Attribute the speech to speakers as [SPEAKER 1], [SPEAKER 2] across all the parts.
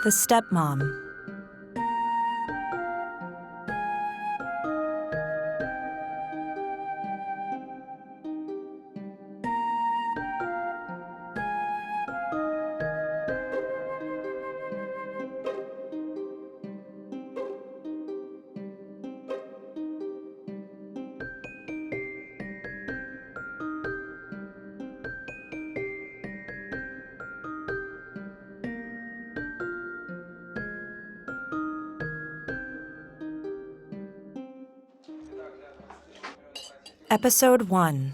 [SPEAKER 1] The STEPMOM. Episode 1.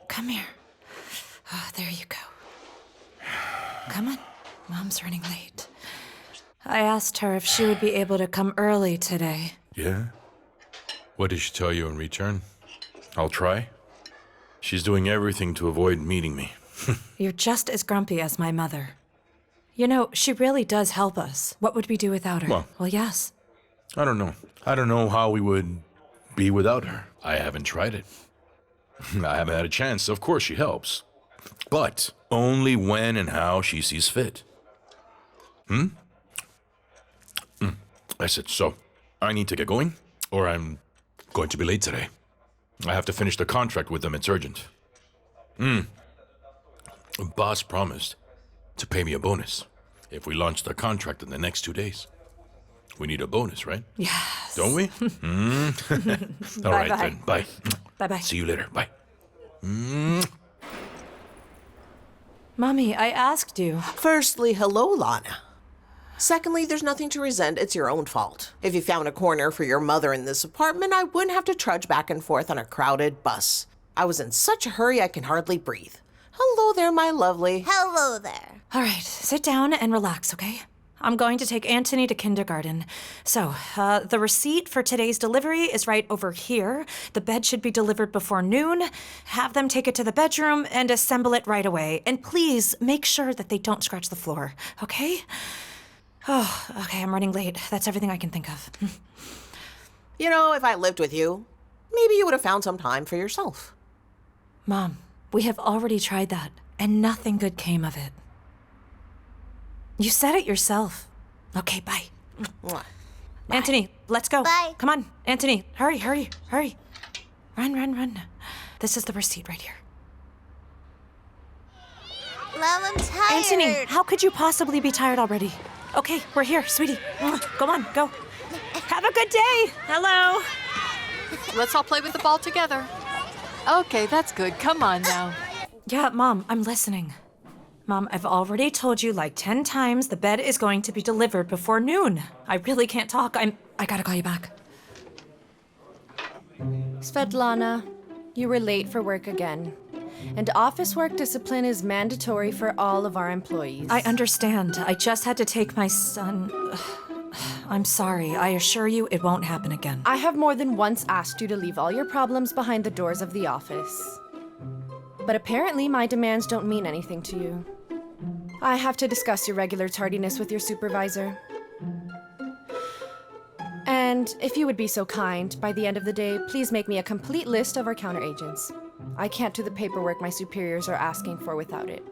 [SPEAKER 1] Come here. Oh, there you go. Come on. Mom's running late. I asked her if she would be able to come early today.
[SPEAKER 2] Yeah? What did she tell you in return? I'll try. She's doing everything to avoid meeting me.
[SPEAKER 1] You're just as grumpy as my mother. You know, she really does help us. What would we do without her? Well, yes.
[SPEAKER 2] I don't know. I don't know how we would be without her. I haven't tried it. I haven't had a chance. Of course she helps. But only when and how she sees fit. I said, so, I need to get going, or I'm going to be late today. I have to finish the contract with them. It's urgent. Boss promised to pay me a bonus if we launch the contract in the next 2 days. We need a bonus, right?
[SPEAKER 1] Yes.
[SPEAKER 2] Don't we? All right,
[SPEAKER 1] Bye-bye.
[SPEAKER 2] then. Bye.
[SPEAKER 1] Bye-bye.
[SPEAKER 2] See you later. Bye.
[SPEAKER 1] Mommy, I asked you.
[SPEAKER 3] Firstly, hello, Lana. Secondly, there's nothing to resent. It's your own fault. If you found a corner for your mother in this apartment, I wouldn't have to trudge back and forth on a crowded bus. I was in such a hurry I can hardly breathe. Hello there, my lovely.
[SPEAKER 4] Hello there.
[SPEAKER 1] All right, sit down and relax, okay? I'm going to take Anthony to kindergarten. So, the receipt for today's delivery is right over here. The bed should be delivered before noon. Have them take it to the bedroom and assemble it right away. And please, make sure that they don't scratch the floor, okay? Oh, okay, I'm running late. That's everything I can think of.
[SPEAKER 3] You know, if I lived with you, maybe you would have found some time for yourself.
[SPEAKER 1] Mom, we have already tried that, and nothing good came of it. You said it yourself. Okay, bye.
[SPEAKER 3] Mwah.
[SPEAKER 1] Anthony, let's go.
[SPEAKER 4] Bye.
[SPEAKER 1] Come on, Anthony, hurry. Run. This is the receipt right here.
[SPEAKER 4] Love, I'm tired.
[SPEAKER 1] Anthony, how could you possibly be tired already? Okay, we're here, sweetie. Go on, go. Have a good day. Hello.
[SPEAKER 5] Let's all play with the ball together. Okay, that's good. Come on now.
[SPEAKER 1] Yeah, Mom, I'm listening. Mom, I've already told you like 10 times the bed is going to be delivered before noon. I really can't talk. I gotta call you back.
[SPEAKER 6] Svetlana, you were late for work again. And office work discipline is mandatory for all of our employees.
[SPEAKER 1] I understand. I just had to take my son. I'm sorry. I assure you it won't happen again.
[SPEAKER 6] I have more than once asked you to leave all your problems behind the doors of the office. But apparently my demands don't mean anything to you. I have to discuss your regular tardiness with your supervisor. And if you would be so kind, by the end of the day, please make me a complete list of our counteragents. I can't do the paperwork my superiors are asking for without it.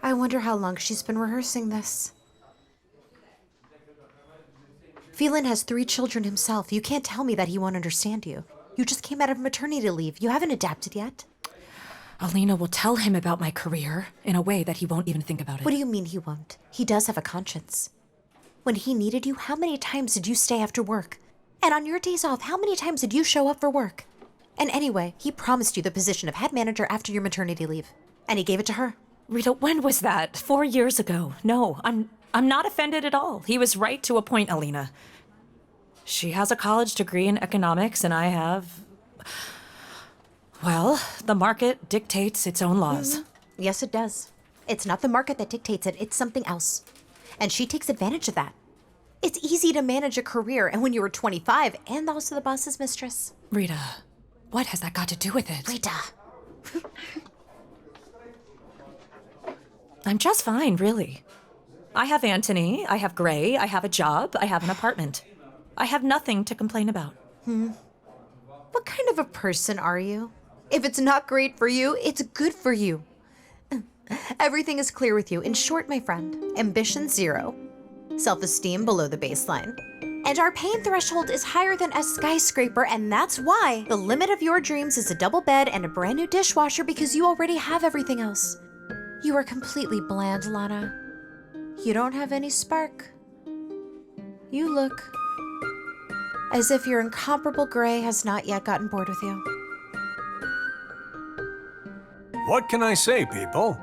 [SPEAKER 7] I wonder how long she's been rehearsing this. Phelan has 3 children himself. You can't tell me that he won't understand you. You just came out of maternity leave. You haven't adapted yet.
[SPEAKER 1] Alina will tell him about my career in a way that he won't even think about it.
[SPEAKER 7] What do you mean he won't? He does have a conscience. When he needed you, how many times did you stay after work? And on your days off, how many times did you show up for work? And anyway, he promised you the position of head manager after your maternity leave. And he gave it to her.
[SPEAKER 1] Rita, when was that? 4 years ago. No, I'm not offended at all. He was right to appoint Alina. She has a college degree in economics, and I have... Well, the market dictates its own laws.
[SPEAKER 7] Yes, it does. It's not the market that dictates it, it's something else. And she takes advantage of that. It's easy to manage a career, and when you were 25, and also the boss's mistress.
[SPEAKER 1] Rita, what has that got to do with it?
[SPEAKER 7] Rita.
[SPEAKER 1] I'm just fine, really. I have Anthony, I have Gray, I have a job, I have an apartment. I have nothing to complain about.
[SPEAKER 7] What kind of a person are you? If it's not great for you, it's good for you. Everything is clear with you. In short, my friend, ambition 0. Self-esteem below the baseline. And our pain threshold is higher than a skyscraper, and that's why the limit of your dreams is a double bed and a brand new dishwasher, because you already have everything else. You are completely bland, Lana. You don't have any spark. You look as if your incomparable gray has not yet gotten bored with you.
[SPEAKER 8] What can I say, people?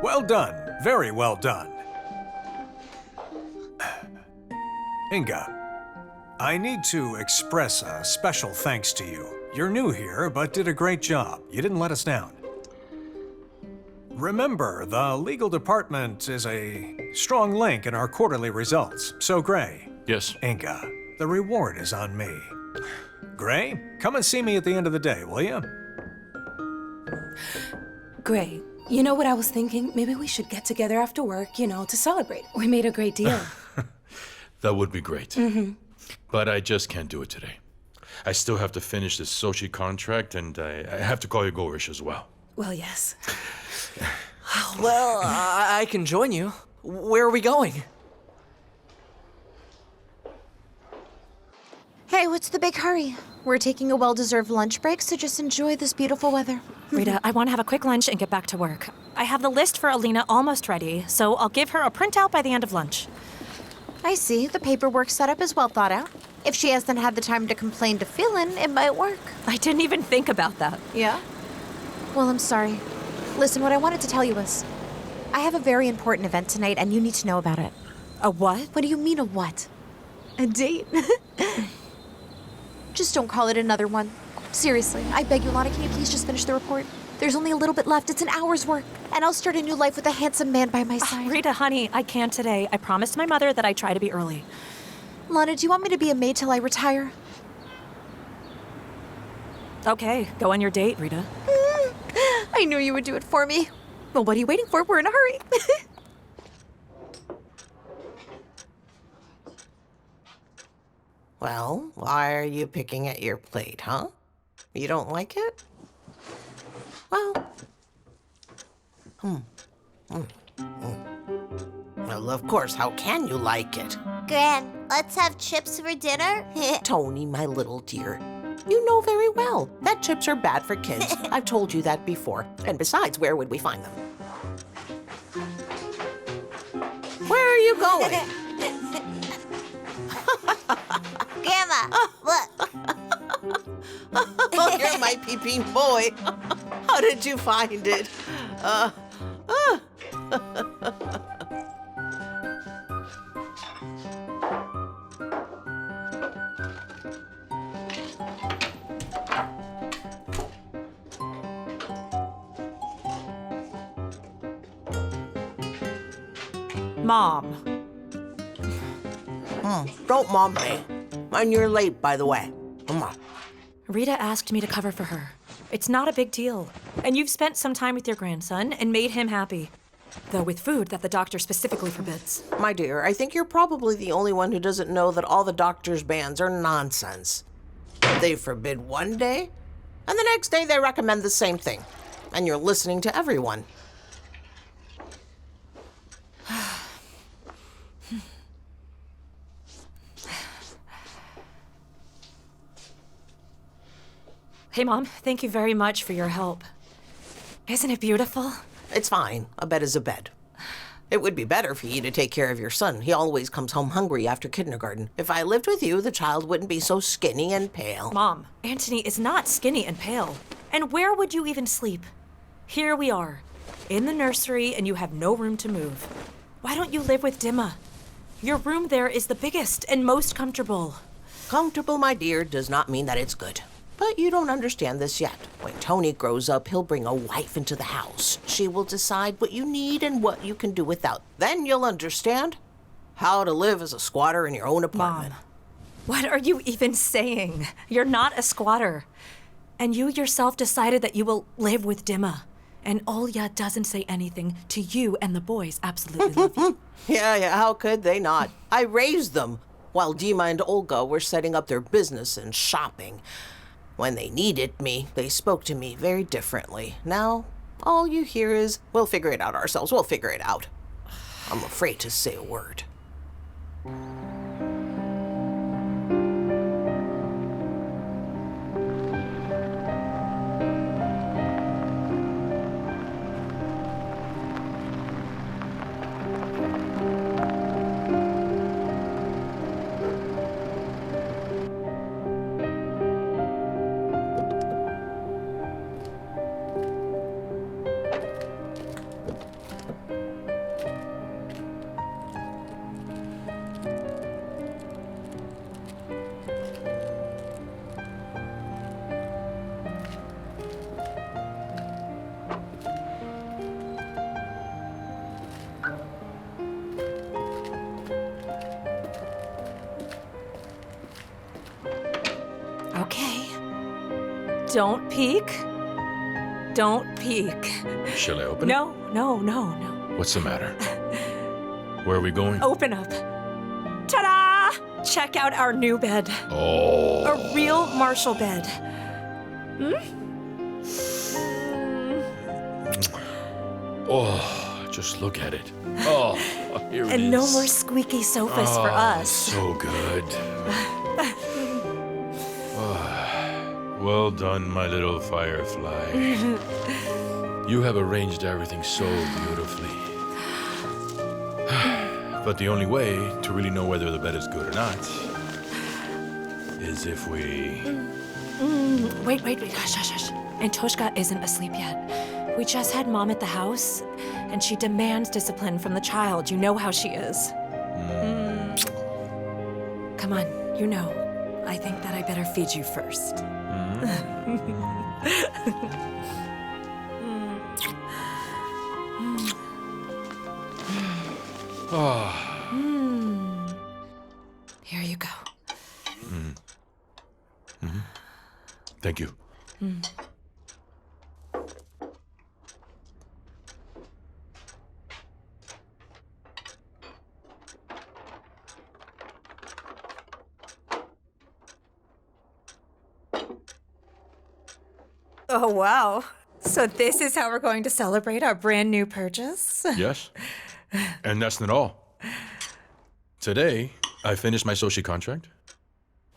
[SPEAKER 8] Well done. Very well done. Inga, I need to express a special thanks to you. You're new here, but did a great job. You didn't let us down. Remember, the legal department is a strong link in our quarterly results. So, Gray.
[SPEAKER 2] Yes.
[SPEAKER 8] Inga, the reward is on me. Gray, come and see me at the end of the day, will you?
[SPEAKER 9] Great. You know what I was thinking? Maybe we should get together after work, to celebrate. We made a great deal.
[SPEAKER 2] That would be great. But I just can't do it today. I still have to finish this Sochi contract, and I have to call you Gorish as well.
[SPEAKER 9] Well, yes.
[SPEAKER 10] Well, I can join you. Where are we going?
[SPEAKER 7] Hey, what's the big hurry? We're taking a well-deserved lunch break, so just enjoy this beautiful weather.
[SPEAKER 1] Rita, I want to have a quick lunch and get back to work. I have the list for Alina almost ready, so I'll give her a printout by the end of lunch.
[SPEAKER 7] I see. The paperwork setup is well thought out. If she hasn't had the time to complain to Phelan, it might work.
[SPEAKER 1] I didn't even think about that.
[SPEAKER 7] Yeah? Well, I'm sorry. Listen, what I wanted to tell you was, I have a very important event tonight, and you need to know about it.
[SPEAKER 1] A what?
[SPEAKER 7] What do you mean, a what? A date? Just don't call it another one. Seriously, I beg you, Lana, can you please just finish the report? There's only a little bit left. It's an hour's work. And I'll start a new life with a handsome man by my side.
[SPEAKER 1] Rita, honey, I can't today. I promised my mother that I'd try to be early.
[SPEAKER 7] Lana, do you want me to be a maid till I retire?
[SPEAKER 1] Okay, go on your date, Rita.
[SPEAKER 7] I knew you would do it for me. Well, what are you waiting for? We're in a hurry.
[SPEAKER 3] Well, why are you picking at your plate, huh? You don't like it? Well, Well, of course, how can you like it?
[SPEAKER 4] Gran, let's have chips for dinner?
[SPEAKER 3] Tony, my little dear, you know very well that chips are bad for kids. I've told you that before. And besides, where would we find them? Where are you going?
[SPEAKER 4] Grandma, look.
[SPEAKER 3] Oh, you're my peeping boy. How did you find it?
[SPEAKER 1] Mom.
[SPEAKER 3] Don't mom me. And you're late, by the way. Come on.
[SPEAKER 1] Rita asked me to cover for her. It's not a big deal. And you've spent some time with your grandson and made him happy. Though with food that the doctor specifically forbids.
[SPEAKER 3] My dear, I think you're probably the only one who doesn't know that all the doctor's bans are nonsense. They forbid one day, and the next day they recommend the same thing. And you're listening to everyone.
[SPEAKER 1] Hey, Mom, thank you very much for your help. Isn't it beautiful?
[SPEAKER 3] It's fine. A bed is a bed. It would be better for you to take care of your son. He always comes home hungry after kindergarten. If I lived with you, the child wouldn't be so skinny and pale.
[SPEAKER 1] Mom, Anthony is not skinny and pale. And where would you even sleep? Here we are, in the nursery, and you have no room to move. Why don't you live with Dimma? Your room there is the biggest and most comfortable.
[SPEAKER 3] Comfortable, my dear, does not mean that it's good. But you don't understand this yet. When Tony grows up, he'll bring a wife into the house. She will decide what you need and what you can do without. Then you'll understand how to live as a squatter in your own apartment.
[SPEAKER 1] Mom, what are you even saying? You're not a squatter. And you yourself decided that you will live with Dimma. And Olya doesn't say anything to you, and the boys absolutely love you.
[SPEAKER 3] Yeah, how could they not? I raised them. while Dima and Olga were setting up their business and shopping. When they needed me, they spoke to me very differently. Now, all you hear is, we'll figure it out ourselves, we'll figure it out. I'm afraid to say a word.
[SPEAKER 1] Okay. Don't peek. Don't peek.
[SPEAKER 2] Shall I open
[SPEAKER 1] No.
[SPEAKER 2] it? What's the matter? Where are we going?
[SPEAKER 1] Open up. Ta-da! Check out our new bed.
[SPEAKER 2] Oh.
[SPEAKER 1] A real Marshall bed.
[SPEAKER 2] Oh, just look at it. Oh, here it is.
[SPEAKER 1] And no more squeaky sofas for us.
[SPEAKER 2] So good. Well done, my little firefly. You have arranged everything so beautifully. But the only way to really know whether the bed is good or not is if we...
[SPEAKER 1] Wait. Hush. Antoshka isn't asleep yet. We just had Mom at the house, and she demands discipline from the child. You know how she is. Come on, you know. I think that I better feed you first. Here you go.
[SPEAKER 2] Thank you.
[SPEAKER 1] Oh, wow. So this is how we're going to celebrate our brand new purchase?
[SPEAKER 2] Yes. And that's not all. Today, I finished my Sochi contract,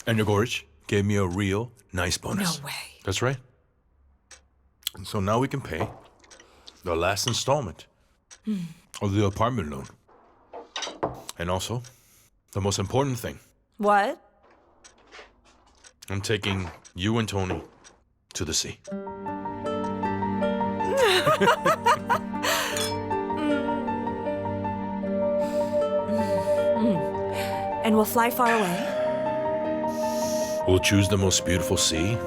[SPEAKER 2] and Yegorich gave me a real nice bonus.
[SPEAKER 1] No way.
[SPEAKER 2] That's right. And so now we can pay the last installment of the apartment loan. And also, the most important thing,
[SPEAKER 1] What?
[SPEAKER 2] I'm taking you and Tony to the sea.
[SPEAKER 1] And we'll fly far away?
[SPEAKER 2] We'll choose the most beautiful sea,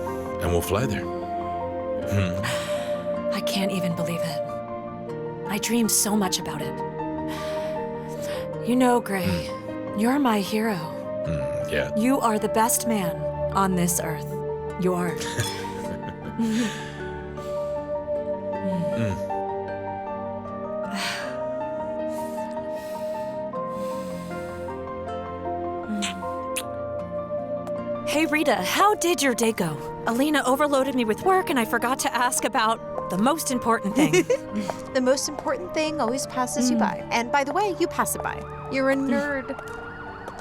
[SPEAKER 2] and we'll fly there.
[SPEAKER 1] I can't even believe it. I dreamed so much about it. You know, Gray, you're my hero.
[SPEAKER 2] Yeah.
[SPEAKER 1] You are the best man on this earth. You are. Hey, Rita, how did your day go? Alina overloaded me with work, and I forgot to ask about the most important thing.
[SPEAKER 7] The most important thing always passes you by. And by the way, you pass it by. You're a nerd.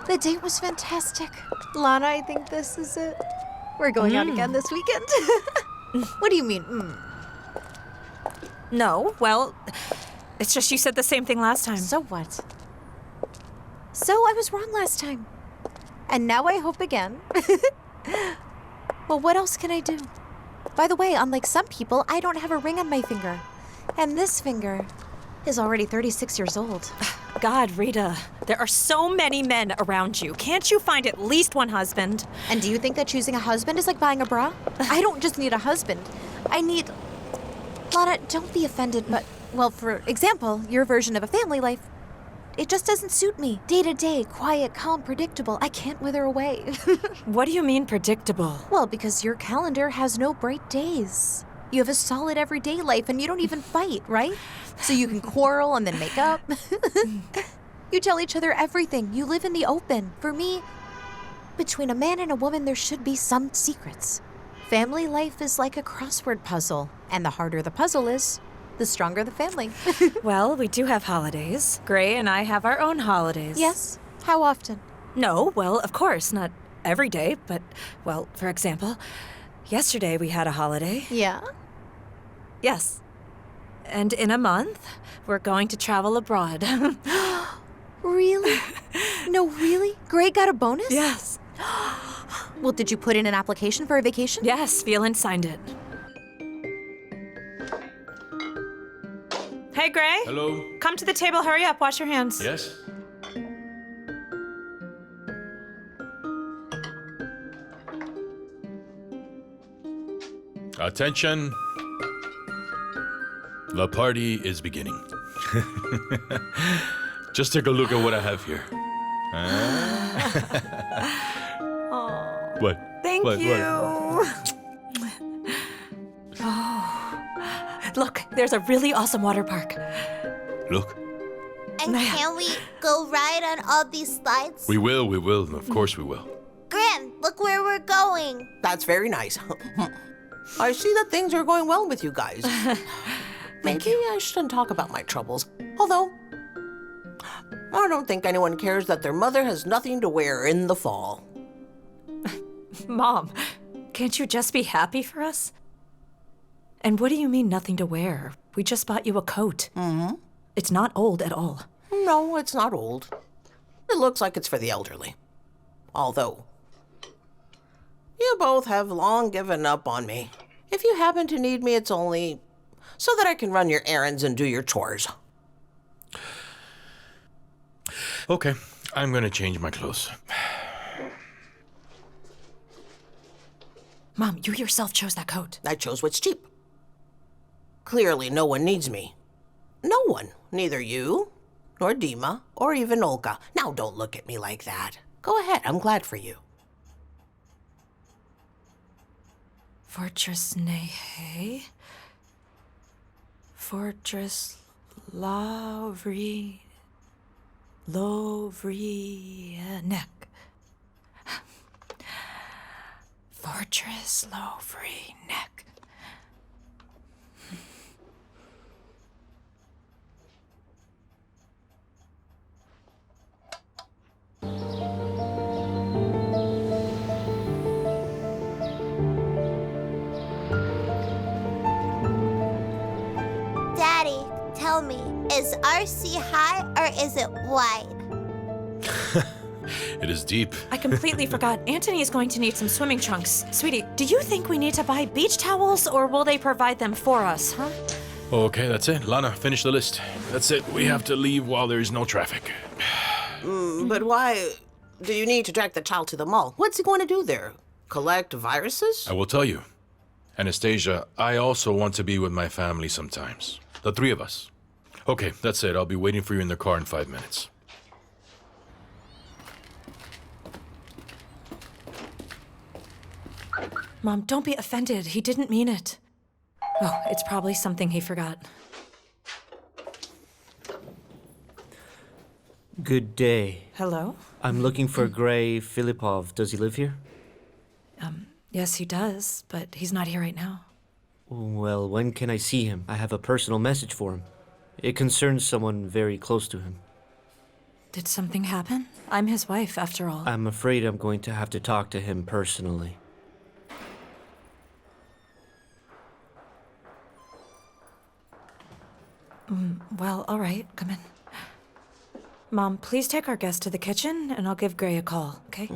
[SPEAKER 7] The date was fantastic. Lana, I think this is it. We're going out again this weekend. What do you mean,
[SPEAKER 1] No, well, it's just you said the same thing last time.
[SPEAKER 7] So what? So I was wrong last time. And now I hope again. Well, what else can I do? By the way, unlike some people, I don't have a ring on my finger. And this finger is already 36 years old.
[SPEAKER 1] God, Rita, there are so many men around you. Can't you find at least one husband?
[SPEAKER 7] And do you think that choosing a husband is like buying a bra? I don't just need a husband. I need... Lana, don't be offended, but, well, for example, your version of a family life, it just doesn't suit me. Day to day, quiet, calm, predictable. I can't wither away.
[SPEAKER 1] What do you mean predictable?
[SPEAKER 7] Well, because your calendar has no bright days. You have a solid everyday life and you don't even fight, right? So you can quarrel and then make up. You tell each other everything. You live in the open. For me, between a man and a woman, there should be some secrets. Family life is like a crossword puzzle, and the harder the puzzle is, the stronger the family.
[SPEAKER 1] Well, we do have holidays. Gray and I have our own holidays.
[SPEAKER 7] Yes? How often?
[SPEAKER 1] No, well, of course, not every day, but, well, for example, yesterday we had a holiday.
[SPEAKER 7] Yeah?
[SPEAKER 1] Yes. And in a month, we're going to travel abroad.
[SPEAKER 7] Really? No, really? Gray got a bonus?
[SPEAKER 1] Yes.
[SPEAKER 7] Well, did you put in an application for a vacation?
[SPEAKER 1] Yes, Phelan signed it. Hey, Gray.
[SPEAKER 2] Hello?
[SPEAKER 1] Come to the table, hurry up, wash your hands.
[SPEAKER 2] Yes? Attention. The party is beginning. Just take a look at what I have here. What?
[SPEAKER 1] Thank
[SPEAKER 2] What?
[SPEAKER 1] you.
[SPEAKER 2] What?
[SPEAKER 1] Oh. Look, there's a really awesome water park.
[SPEAKER 2] Look.
[SPEAKER 4] And can we go ride on all these slides?
[SPEAKER 2] We will. Of course we will.
[SPEAKER 4] Grim, look where we're going.
[SPEAKER 3] That's very nice. I see that things are going well with you guys. Maybe I shouldn't talk about my troubles. Although, I don't think anyone cares that their mother has nothing to wear in the fall.
[SPEAKER 1] Mom, can't you just be happy for us? And what do you mean nothing to wear? We just bought you a coat.
[SPEAKER 3] Mm-hmm.
[SPEAKER 1] It's not old at all.
[SPEAKER 3] No, it's not old. It looks like it's for the elderly. Although, you both have long given up on me. If you happen to need me, it's only so that I can run your errands and do your chores.
[SPEAKER 2] Okay, I'm gonna change my clothes.
[SPEAKER 1] Mom, you yourself chose that coat.
[SPEAKER 3] I chose what's cheap. Clearly, no one needs me. No one. Neither you, nor Dima, or even Olga. Now, don't look at me like that. Go ahead, I'm glad for you.
[SPEAKER 1] Fortress Nehe. Fortress Lovrinek. Fortress Lovrinek.
[SPEAKER 4] Daddy, tell me, is our sea high or is it wide?
[SPEAKER 2] It is deep.
[SPEAKER 1] I completely forgot. Anthony is going to need some swimming trunks. Sweetie, do you think we need to buy beach towels or will they provide them for us, huh?
[SPEAKER 2] Okay, that's it. Lana, finish the list. That's it. We have to leave while there's no traffic.
[SPEAKER 3] But why do you need to drag the child to the mall? What's he going to do there? Collect viruses?
[SPEAKER 2] I will tell you. Anastasia, I also want to be with my family sometimes. The three of us. Okay, that's it. I'll be waiting for you in the car in 5 minutes.
[SPEAKER 1] Mom, don't be offended. He didn't mean it. Oh, it's probably something he forgot.
[SPEAKER 11] Good day.
[SPEAKER 1] Hello?
[SPEAKER 11] I'm looking for Gray Filipov. Does he live here?
[SPEAKER 1] Yes, he does, but he's not here right now.
[SPEAKER 11] Well, when can I see him? I have a personal message for him. It concerns someone very close to him.
[SPEAKER 1] Did something happen? I'm his wife, after all.
[SPEAKER 11] I'm afraid I'm going to have to talk to him personally.
[SPEAKER 1] Well, all right, come in. Mom, please take our guest to the kitchen, and I'll give Gray a call, okay?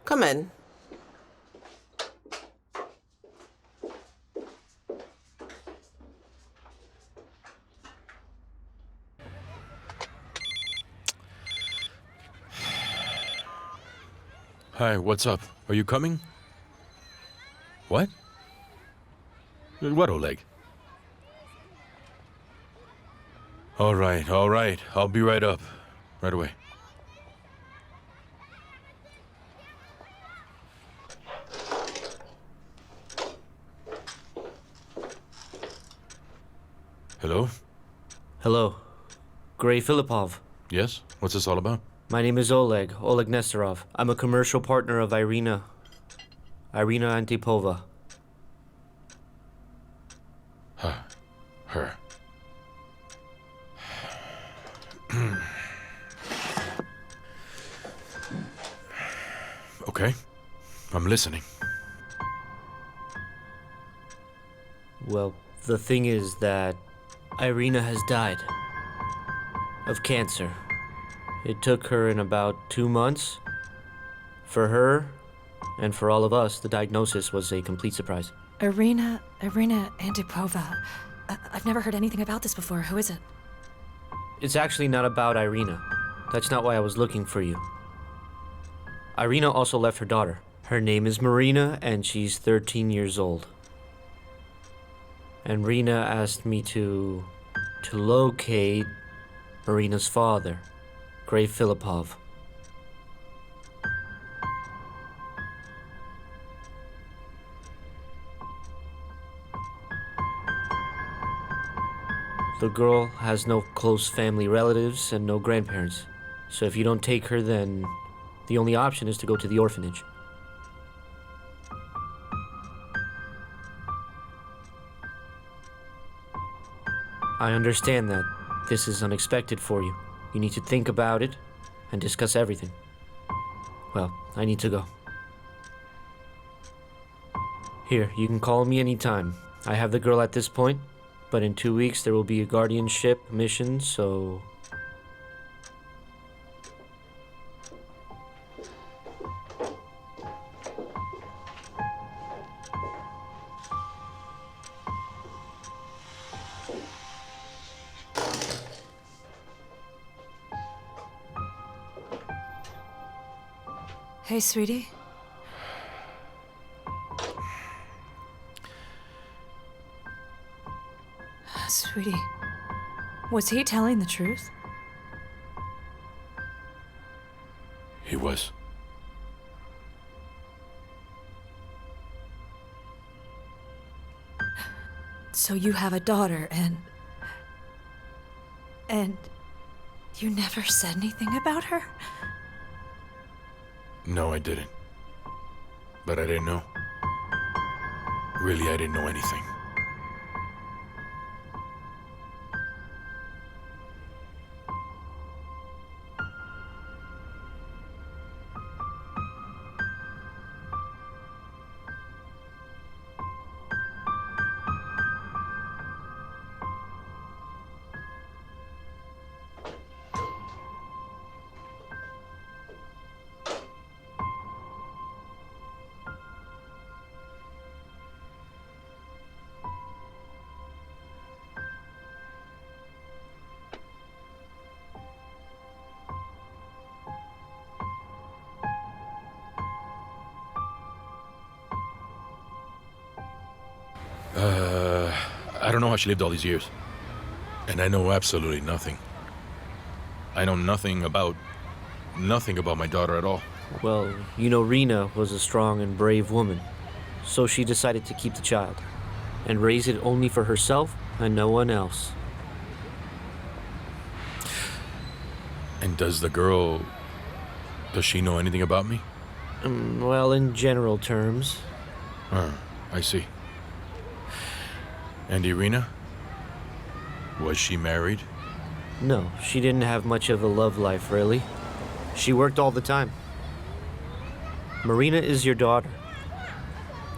[SPEAKER 3] Come in.
[SPEAKER 2] Hi, what's up? Are you coming? What? What, Oleg? All right. I'll be right up. Right away. Hello?
[SPEAKER 11] Hello. Gray Filipov.
[SPEAKER 2] Yes? What's this all about?
[SPEAKER 11] My name is Oleg Nesterov. I'm a commercial partner of Irina Antipova.
[SPEAKER 2] Her. Okay, I'm listening.
[SPEAKER 11] Well, the thing is that Irina has died of cancer. It took her in about 2 months. For her, and for all of us, the diagnosis was a complete surprise.
[SPEAKER 1] Irina Antipova. I've never heard anything about this before. Who is it?
[SPEAKER 11] It's actually not about Irina. That's not why I was looking for you. Irina also left her daughter. Her name is Marina, and she's 13 years old. And Rena asked me to locate Marina's father, Grey Filipov. The girl has no close family relatives and no grandparents. So if you don't take her, then the only option is to go to the orphanage. I understand that this is unexpected for you. You need to think about it and discuss everything. Well, I need to go. Here, you can call me anytime. I have the girl at this point, but in 2 weeks there will be a guardianship mission, so...
[SPEAKER 1] Hey, sweetie. Sweetie, was he telling the truth?
[SPEAKER 2] He was.
[SPEAKER 1] So you have a daughter, and you never said anything about her?
[SPEAKER 2] No, I didn't. But I didn't know. Really, I didn't know anything. I don't know how she lived all these years. And I know absolutely nothing. I know nothing about my daughter at all.
[SPEAKER 11] Well, you know, Rena was a strong and brave woman, so she decided to keep the child and raise it only for herself and no one else.
[SPEAKER 2] And does she know anything about me?
[SPEAKER 11] Well, in general terms.
[SPEAKER 2] I see. And Irina? Was she married?
[SPEAKER 11] No, she didn't have much of a love life, really. She worked all the time. Marina is your daughter.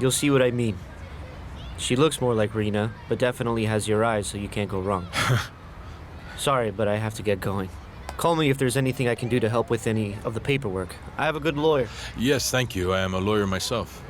[SPEAKER 11] You'll see what I mean. She looks more like Rena, but definitely has your eyes, so you can't go wrong. Sorry, but I have to get going. Call me if there's anything I can do to help with any of the paperwork. I have a good lawyer.
[SPEAKER 2] Yes, thank you. I am a lawyer myself.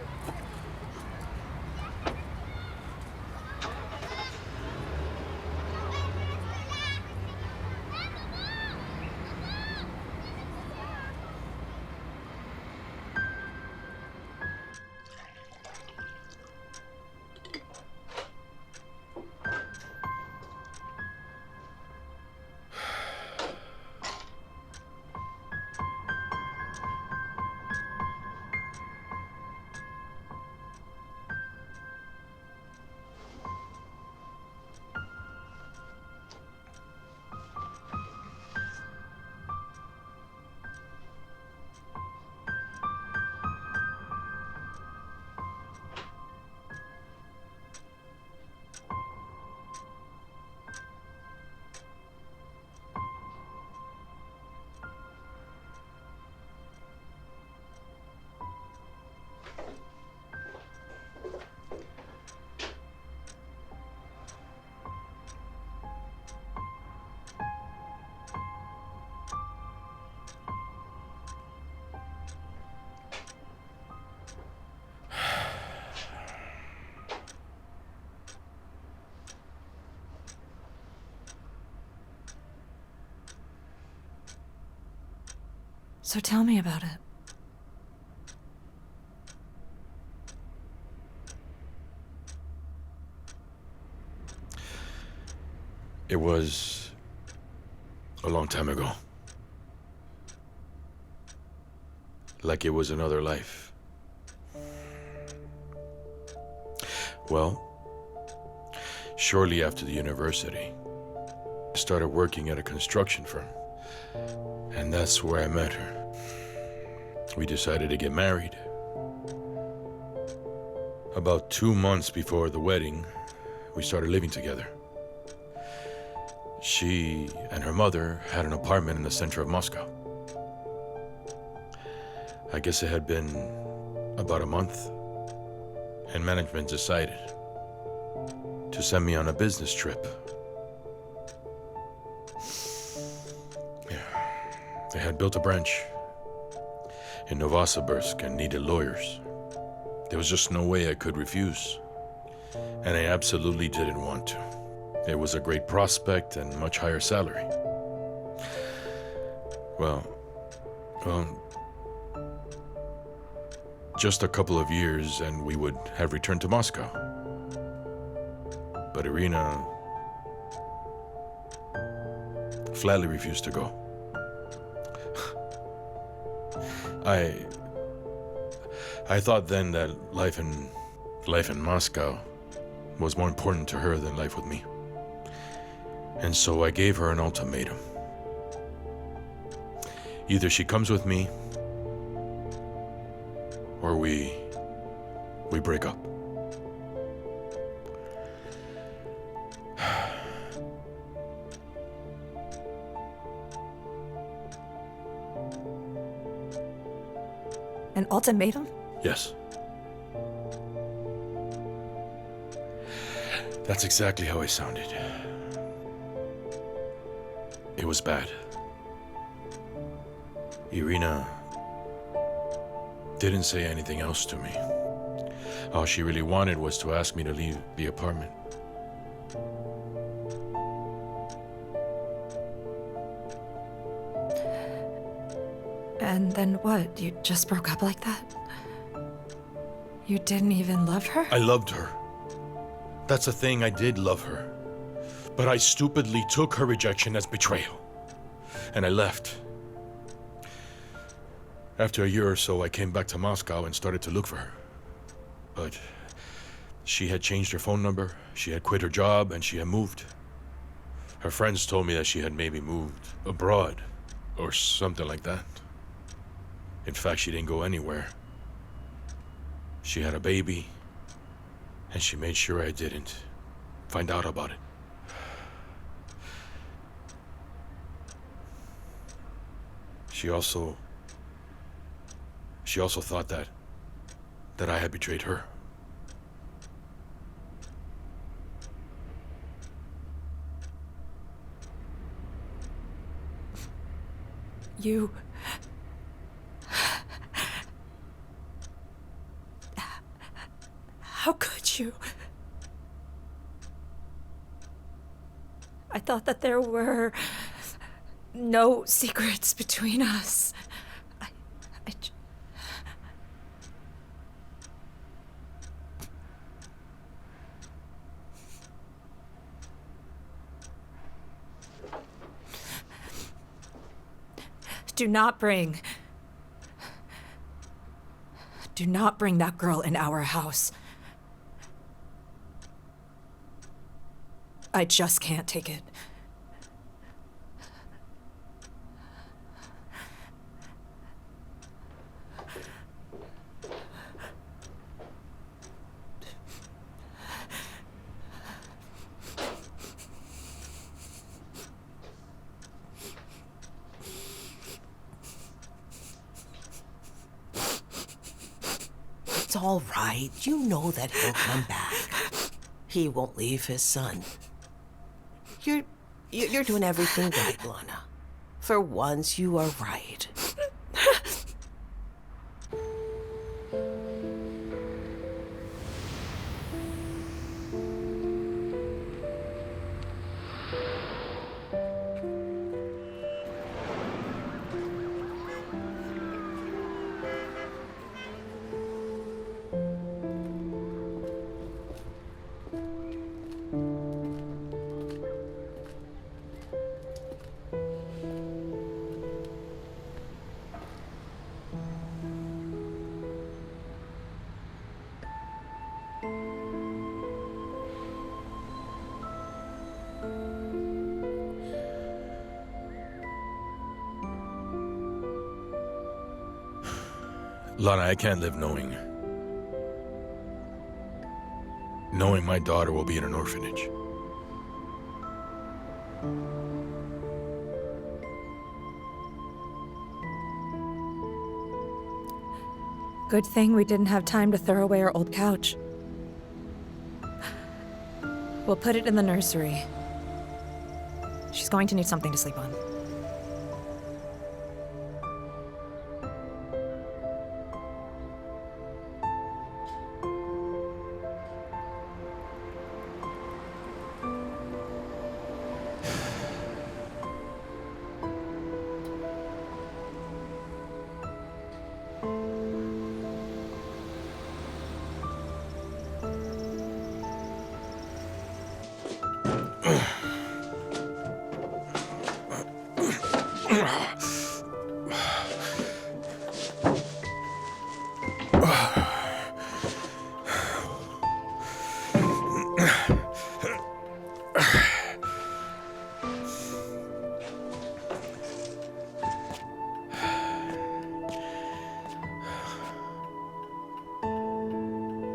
[SPEAKER 1] So tell me about it.
[SPEAKER 2] It was a long time ago. Like it was another life. Well, shortly after the university, I started working at a construction firm. And that's where I met her. We decided to get married. About 2 months before the wedding, we started living together. She and her mother had an apartment in the center of Moscow. I guess it had been about a month, and management decided to send me on a business trip. They had built a branch in Novosibirsk and needed lawyers. There was just no way I could refuse, and I absolutely didn't want to. It was a great prospect and much higher salary. Well, just a couple of years and we would have returned to Moscow. But Irina flatly refused to go. I thought then that life in Moscow was more important to her than life with me. And so I gave her an ultimatum. Either she comes with me, or we break up.
[SPEAKER 1] An ultimatum?
[SPEAKER 2] Yes. That's exactly how I sounded. It was bad. Irina didn't say anything else to me. All she really wanted was to ask me to leave the apartment.
[SPEAKER 1] And then what? You just broke up like that? You didn't even love her?
[SPEAKER 2] I loved her. That's the thing, I did love her. But I stupidly took her rejection as betrayal. And I left. After a year or so, I came back to Moscow and started to look for her. But she had changed her phone number, she had quit her job, and she had moved. Her friends told me that she had maybe moved abroad or something like that. In fact, she didn't go anywhere. She had a baby, and she made sure I didn't find out about it. She also thought that I had betrayed her.
[SPEAKER 1] You... How could you? I thought that there were no secrets between us. Do not bring that girl in our house. I just can't take it.
[SPEAKER 3] It's all right. You know that he'll come back. He won't leave his son. You're doing everything right, Lana. For once, you are right.
[SPEAKER 2] Lana, I can't live knowing my daughter will be in an orphanage.
[SPEAKER 1] Good thing we didn't have time to throw away our old couch. We'll put it in the nursery. She's going to need something to sleep on.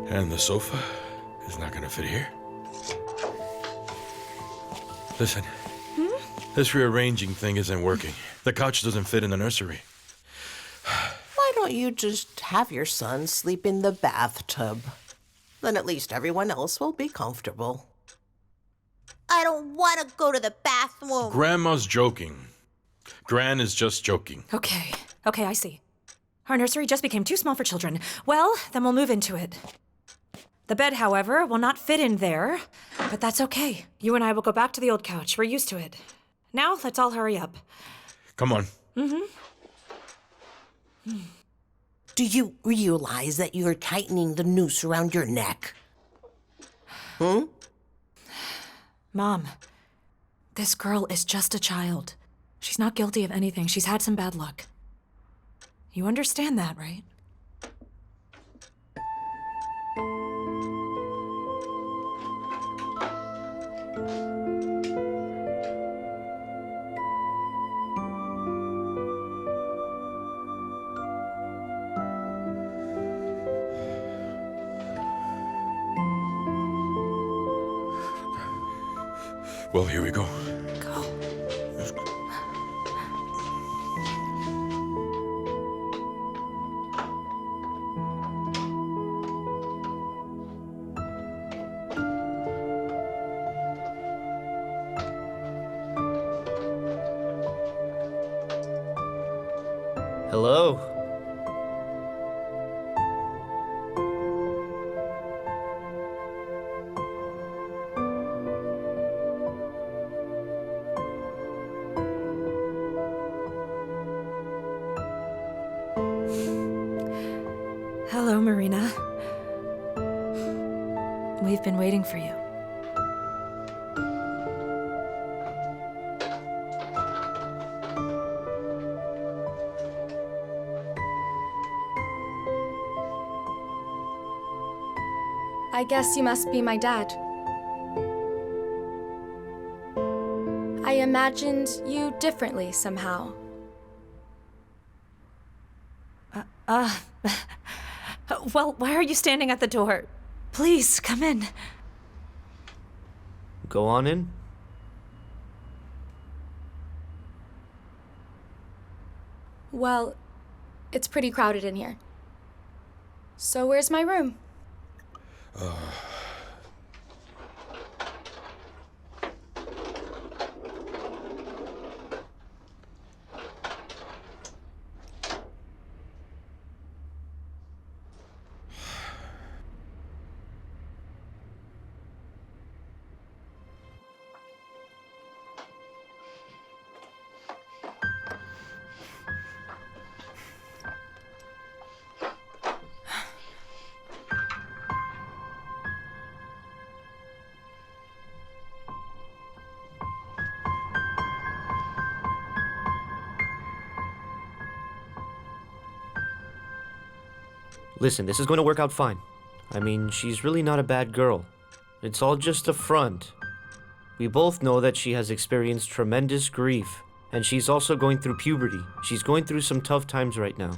[SPEAKER 2] And the sofa is not gonna fit here. Listen, this rearranging thing isn't working. The couch doesn't fit in the nursery.
[SPEAKER 3] Why don't you just have your son sleep in the bathtub? Then at least everyone else will be comfortable.
[SPEAKER 4] I don't want to go to the bathroom.
[SPEAKER 2] Grandma's joking. Gran is just joking.
[SPEAKER 1] Okay, I see. Our nursery just became too small for children. Well, then we'll move into it. The bed, however, will not fit in there, but that's okay. You and I will go back to the old couch. We're used to it. Now, let's all hurry up.
[SPEAKER 2] Come on.
[SPEAKER 3] Do you realize that you're tightening the noose around your neck?
[SPEAKER 1] Mom, this girl is just a child. She's not guilty of anything. She's had some bad luck. You understand that, right?
[SPEAKER 2] Well, here we go.
[SPEAKER 1] Go.
[SPEAKER 11] Hello?
[SPEAKER 1] Hello, Marina. We've been waiting for you.
[SPEAKER 6] I guess you must be my dad. I imagined you differently somehow.
[SPEAKER 1] Well, why are you standing at the door? Please, come in.
[SPEAKER 11] Go on in.
[SPEAKER 6] Well, it's pretty crowded in here. So where's my room?
[SPEAKER 11] Listen, this is going to work out fine. I mean, she's really not a bad girl. It's all just a front. We both know that she has experienced tremendous grief, and she's also going through puberty. She's going through some tough times right now.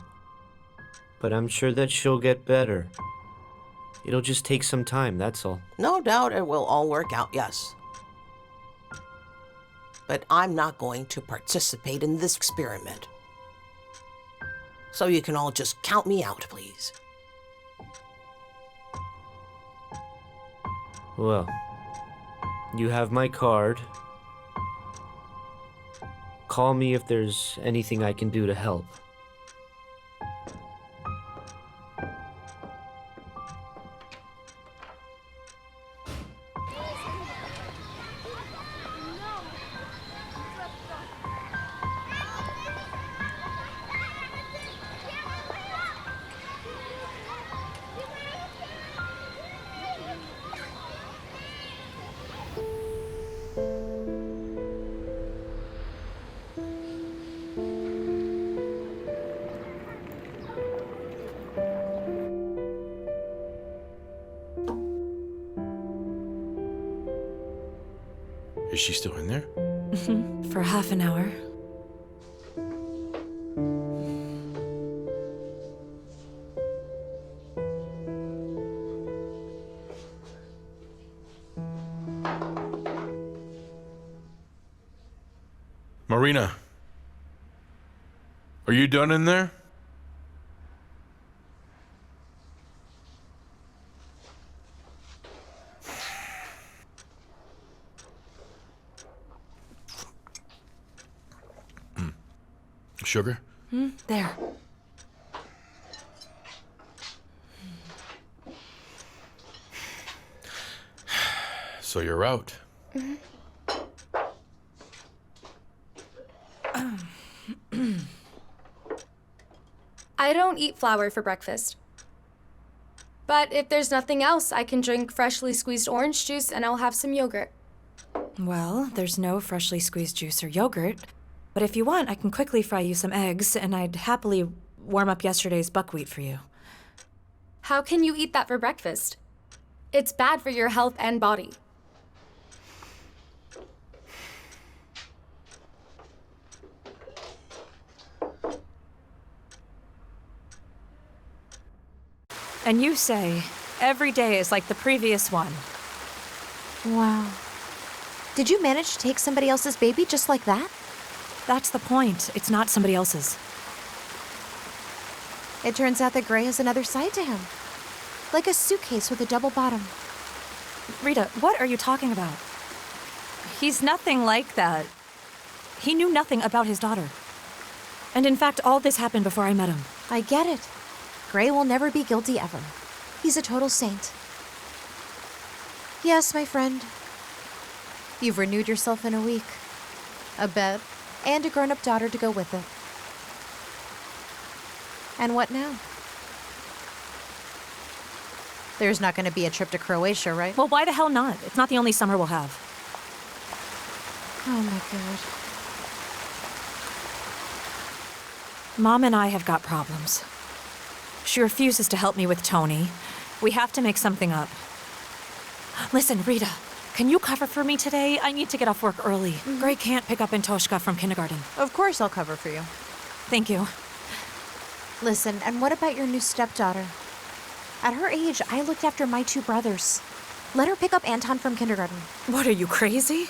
[SPEAKER 11] but I'm sure that she'll get better. It'll just take some time, that's all.
[SPEAKER 3] No doubt it will all work out, yes. But I'm not going to participate in this experiment. So you can all just count me out, please.
[SPEAKER 11] Well, you have my card. Call me if there's anything I can do to help.
[SPEAKER 2] Is she still in there?
[SPEAKER 1] For half an hour.
[SPEAKER 2] Marina, are you done in there? Sugar?
[SPEAKER 1] There.
[SPEAKER 2] So you're out.
[SPEAKER 6] I don't eat flour for breakfast. But if there's nothing else, I can drink freshly squeezed orange juice and I'll have some yogurt.
[SPEAKER 1] Well, there's no freshly squeezed juice or yogurt. But if you want, I can quickly fry you some eggs, and I'd happily warm up yesterday's buckwheat for you.
[SPEAKER 6] How can you eat that for breakfast? It's bad for your health and body.
[SPEAKER 1] And you say, every day is like the previous one.
[SPEAKER 7] Wow. Did you manage to take somebody else's baby just like that?
[SPEAKER 1] That's the point. It's not somebody else's.
[SPEAKER 7] It turns out that Gray has another side to him. Like a suitcase with a double bottom.
[SPEAKER 1] Rita, what are you talking about? He's nothing like that. He knew nothing about his daughter. And in fact, all this happened before I met him.
[SPEAKER 7] I get it. Gray will never be guilty ever. He's a total saint. Yes, my friend. You've renewed yourself in a week. A bed, and a grown-up daughter to go with it. And what now? There's not going to be a trip to Croatia, right?
[SPEAKER 1] Well, why the hell not? It's not the only summer we'll have.
[SPEAKER 7] Oh my god.
[SPEAKER 1] Mom and I have got problems. She refuses to help me with Tony. We have to make something up. Listen, Rita, can you cover for me today? I need to get off work early. Gray can't pick up Antoshka from kindergarten.
[SPEAKER 7] Of course I'll cover for you.
[SPEAKER 1] Thank you.
[SPEAKER 7] Listen, and what about your new stepdaughter? At her age, I looked after my two brothers. Let her pick up Anton from kindergarten.
[SPEAKER 1] What, are you crazy?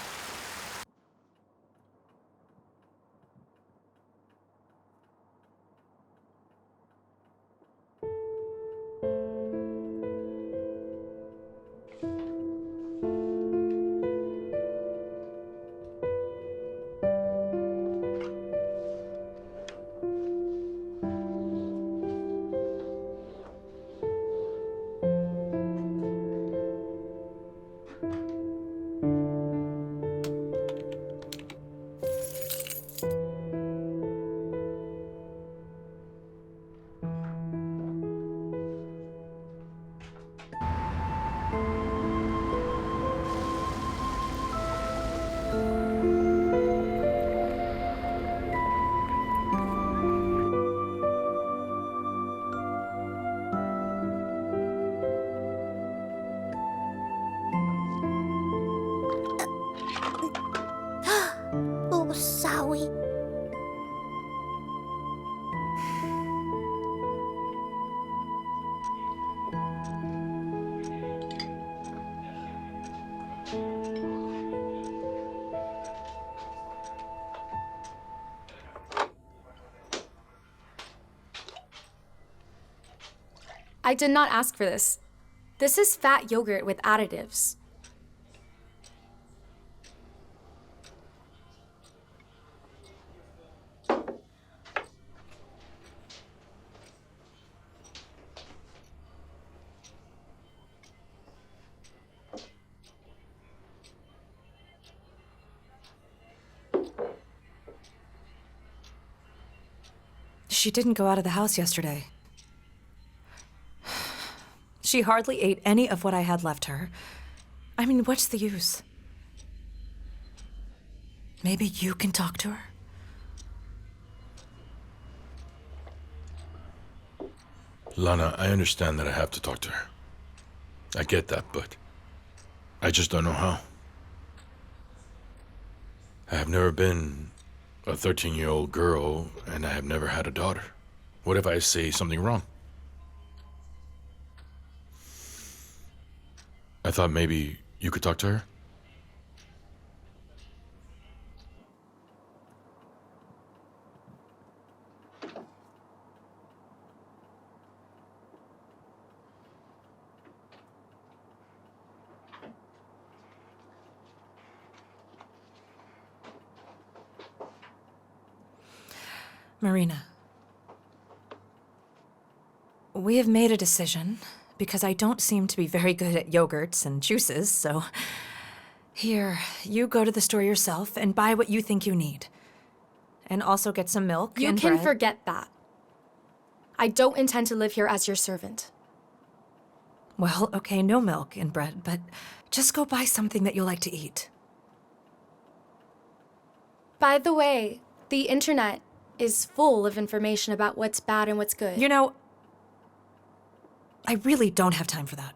[SPEAKER 12] I did not ask for this. This is fat yogurt with additives.
[SPEAKER 1] She didn't go out of the house yesterday. She hardly ate any of what I had left her. I mean, what's the use? Maybe you can talk to her?
[SPEAKER 2] Lana, I understand that I have to talk to her. I get that, but I just don't know how. I have never been a 13-year-old girl, and I have never had a daughter. What if I say something wrong? I thought maybe you could talk to her?
[SPEAKER 1] Marina, we have made a decision because I don't seem to be very good at yogurts and juices, so here, you go to the store yourself and buy what you think you need. And also get some milk
[SPEAKER 12] You
[SPEAKER 1] and
[SPEAKER 12] can
[SPEAKER 1] bread.
[SPEAKER 12] forget that. I don't intend to live here as your servant.
[SPEAKER 1] Well, okay, no milk and bread, but just go buy something that you'll like to eat.
[SPEAKER 12] By the way, the internet is full of information about what's bad and what's good.
[SPEAKER 1] You know, I really don't have time for that.